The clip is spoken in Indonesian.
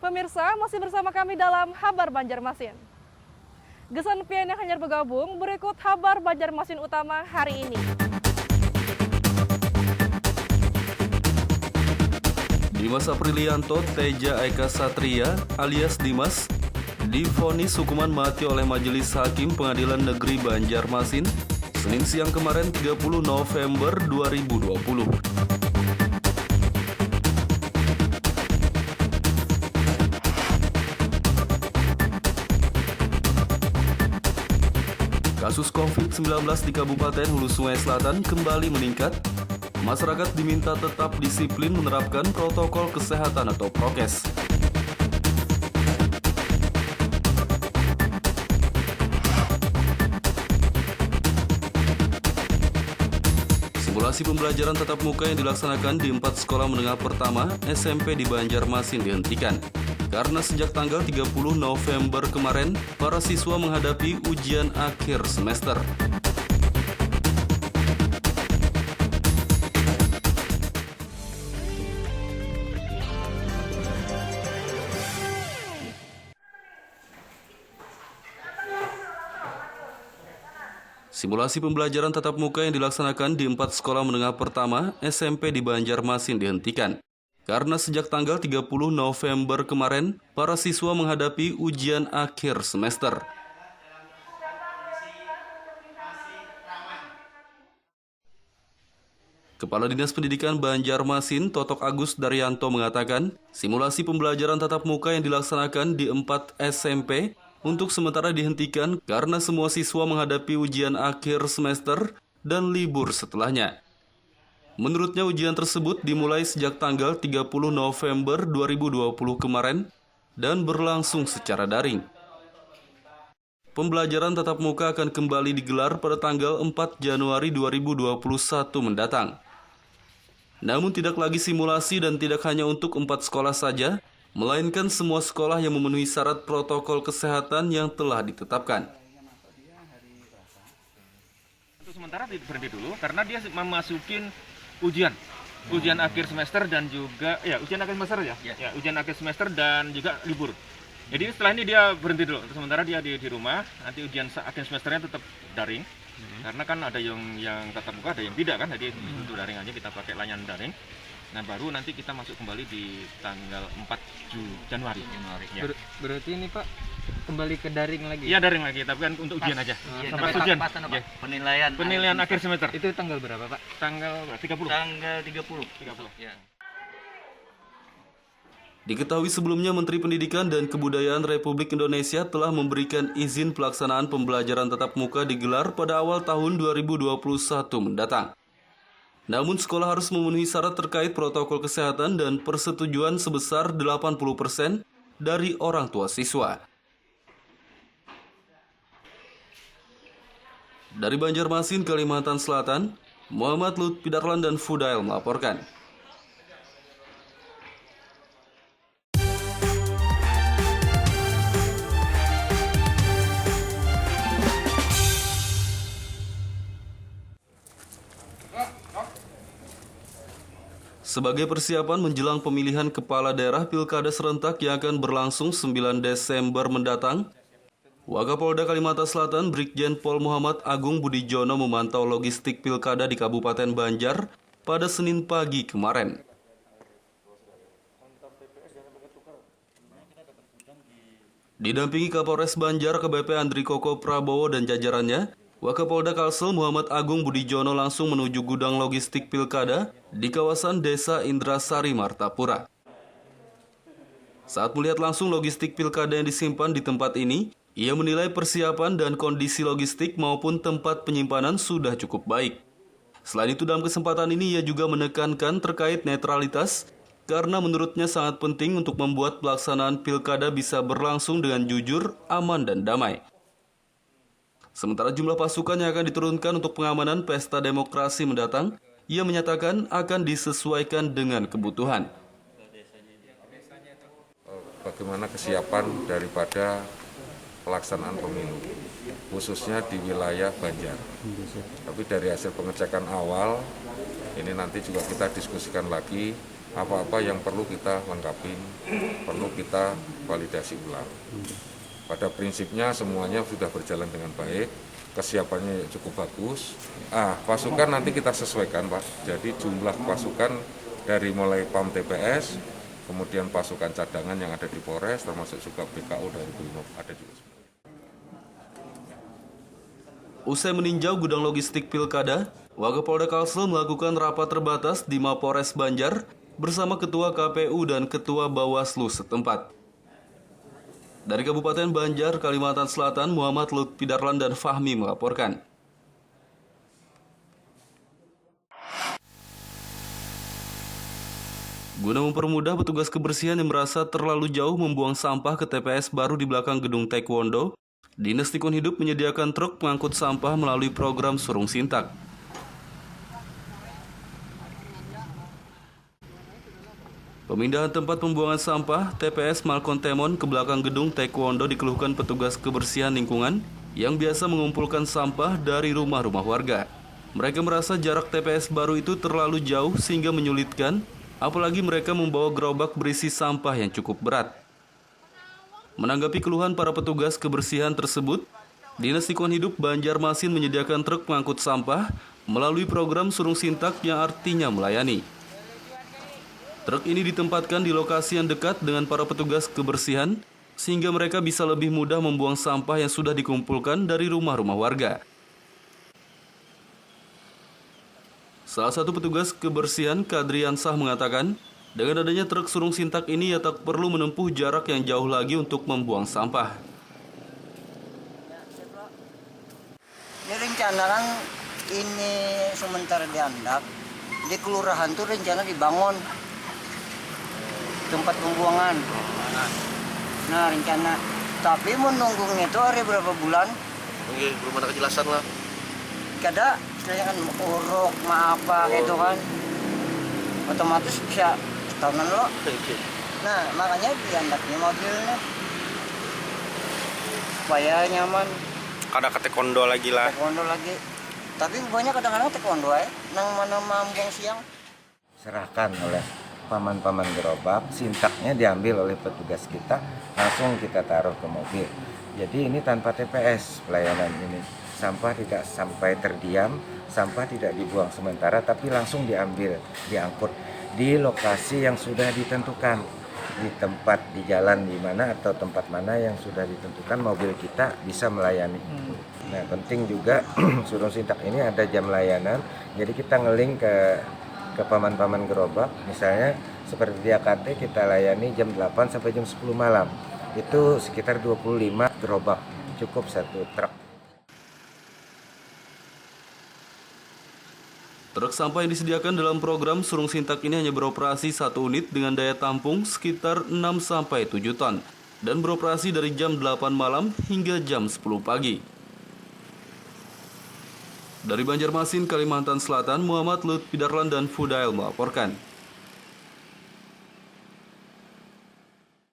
Pemirsa, masih bersama kami dalam Habar Banjarmasin. Gesan pian yang hanya bergabung, berikut Habar Banjarmasin utama hari ini. Dimas Aprilianto Teja Eka Satria alias Dimas divonis hukuman mati oleh Majelis Hakim Pengadilan Negeri Banjarmasin Senin siang kemarin 30 November 2020. Kasus COVID-19 di Kabupaten Hulu Sungai Selatan kembali meningkat. Masyarakat diminta tetap disiplin menerapkan protokol kesehatan atau prokes. Simulasi pembelajaran tatap muka yang dilaksanakan di 4 sekolah menengah pertama SMP di Banjarmasin dihentikan. Karena sejak tanggal 30 November kemarin, para siswa menghadapi ujian akhir semester. Simulasi pembelajaran tatap muka yang dilaksanakan di 4 sekolah menengah pertama SMP di Banjarmasin dihentikan. Karena sejak tanggal 30 November kemarin, para siswa menghadapi ujian akhir semester. Kepala Dinas Pendidikan Banjarmasin, Totok Agus Daryanto mengatakan, simulasi pembelajaran tatap muka yang dilaksanakan di 4 SMP untuk sementara dihentikan karena semua siswa menghadapi ujian akhir semester dan libur setelahnya. Menurutnya ujian tersebut dimulai sejak tanggal 30 November 2020 kemarin dan berlangsung secara daring. Pembelajaran tatap muka akan kembali digelar pada tanggal 4 Januari 2021 mendatang. Namun tidak lagi simulasi dan tidak hanya untuk 4 sekolah saja, melainkan semua sekolah yang memenuhi syarat protokol kesehatan yang telah ditetapkan. Untuk sementara berhenti dulu karena dia memasukin ujian akhir semester dan juga ujian akhir semester ujian akhir semester dan juga libur. Jadi setelah ini dia berhenti dulu. Untuk sementara dia di rumah. Nanti ujian akhir semesternya tetap daring. Karena kan ada yang tatap muka, ada yang tidak kan. Jadi untuk daring aja kita pakai layanan daring. Nah baru nanti kita masuk kembali di tanggal 4 Januari. Ya. Berarti ini Pak kembali ke daring lagi? Iya daring lagi, tapi kan untuk ujian aja. Sampai ujian. Ya. Penilaian akhir semester. Itu tanggal berapa Pak? Tanggal 30. Tanggal 30. Ya. Diketahui sebelumnya Menteri Pendidikan dan Kebudayaan Republik Indonesia telah memberikan izin pelaksanaan pembelajaran tatap muka digelar pada awal tahun 2021 mendatang. Namun sekolah harus memenuhi syarat terkait protokol kesehatan dan persetujuan sebesar 80% dari orang tua siswa. Dari Banjarmasin, Kalimantan Selatan, Muhammad Lutfi Darlan dan Fudail melaporkan. Sebagai persiapan menjelang pemilihan kepala daerah Pilkada serentak yang akan berlangsung 9 Desember mendatang, Wakapolda Kalimantan Selatan Brigjen Pol Muhammad Agung Budijono memantau logistik Pilkada di Kabupaten Banjar pada Senin pagi kemarin. Didampingi Kapolres Banjar AKBP Andri Koko Prabowo dan jajarannya, Wakapolda Kalsel Muhammad Agung Budijono langsung menuju gudang logistik Pilkada di kawasan Desa Indrasari, Martapura. Saat melihat langsung logistik Pilkada yang disimpan di tempat ini, ia menilai persiapan dan kondisi logistik maupun tempat penyimpanan sudah cukup baik. Selain itu dalam kesempatan ini ia juga menekankan terkait netralitas karena menurutnya sangat penting untuk membuat pelaksanaan Pilkada bisa berlangsung dengan jujur, aman, dan damai. Sementara jumlah pasukan yang akan diturunkan untuk pengamanan pesta demokrasi mendatang, ia menyatakan akan disesuaikan dengan kebutuhan. Bagaimana kesiapan daripada pelaksanaan pemilu, khususnya di wilayah Banjar. Tapi dari hasil pengecekan awal, ini nanti juga kita diskusikan lagi apa-apa yang perlu kita lengkapi, perlu kita validasi ulang. Pada prinsipnya semuanya sudah berjalan dengan baik, kesiapannya cukup bagus. Pasukan nanti kita sesuaikan, Pak. Jadi jumlah pasukan dari mulai PAM TPS, kemudian pasukan cadangan yang ada di Polres, termasuk juga BKO dari Brimob ada juga. Usai meninjau gudang logistik Pilkada, Wakapolda Kalsel melakukan rapat terbatas di Mapores Banjar bersama Ketua KPU dan Ketua Bawaslu setempat. Dari Kabupaten Banjar, Kalimantan Selatan, Muhammad Lutfi Darlan dan Fahmi melaporkan. Guna mempermudah petugas kebersihan yang merasa terlalu jauh membuang sampah ke TPS baru di belakang gedung Taekwondo, Dinas Lingkungan Hidup menyediakan truk pengangkut sampah melalui program Surung Sintak. Pemindahan tempat pembuangan sampah TPS Malkontemon ke belakang gedung Taekwondo dikeluhkan petugas kebersihan lingkungan yang biasa mengumpulkan sampah dari rumah-rumah warga. Mereka merasa jarak TPS baru itu terlalu jauh sehingga menyulitkan, apalagi mereka membawa gerobak berisi sampah yang cukup berat. Menanggapi keluhan para petugas kebersihan tersebut, Dinas Lingkungan Hidup Banjarmasin menyediakan truk pengangkut sampah melalui program Surung Sintak yang artinya melayani. Truk ini ditempatkan di lokasi yang dekat dengan para petugas kebersihan, sehingga mereka bisa lebih mudah membuang sampah yang sudah dikumpulkan dari rumah-rumah warga. Salah satu petugas kebersihan, Kadriansah, mengatakan, dengan adanya truk Surung Sintak ini ia tak perlu menempuh jarak yang jauh lagi untuk membuang sampah. Ini rencana kan ini sementara diandak, di kelurahan tuh rencana dibangun tempat pembuangan. Nah rencana, tapi menunggunya itu hari berapa bulan? Belum ada kejelasan lah. Kada, istilahnya kan uruk, apa gitu kan, otomatis bisa tahunan lo. Nah makanya diandaknya mobilnya supaya nyaman. Kada ke taekwondo lagi lah. Taekwondo lagi, tapi banyak kadang-kadang taekwondo nang mana mambung siang. Serahkan oleh paman-paman gerobak, sintaknya diambil oleh petugas kita, langsung kita taruh ke mobil. Jadi ini tanpa TPS pelayanan ini. Sampah tidak sampai terdiam, sampah tidak dibuang sementara, tapi langsung diambil, diangkut di lokasi yang sudah ditentukan, di tempat di jalan di mana atau tempat mana yang sudah ditentukan mobil kita bisa melayani. Nah penting juga Surung Sintak ini ada jam layanan, jadi kita ngeling ke paman-paman gerobak, misalnya seperti di AKT kita layani jam 8 sampai jam 10 malam, itu sekitar 25 gerobak, cukup satu truk. Truk sampah yang disediakan dalam program Surung Sintak ini hanya beroperasi 1 unit dengan daya tampung sekitar 6-7 ton dan beroperasi dari jam 8 malam hingga jam 10 pagi. Dari Banjarmasin, Kalimantan Selatan, Muhammad Lutfi Darlan dan Fudail melaporkan.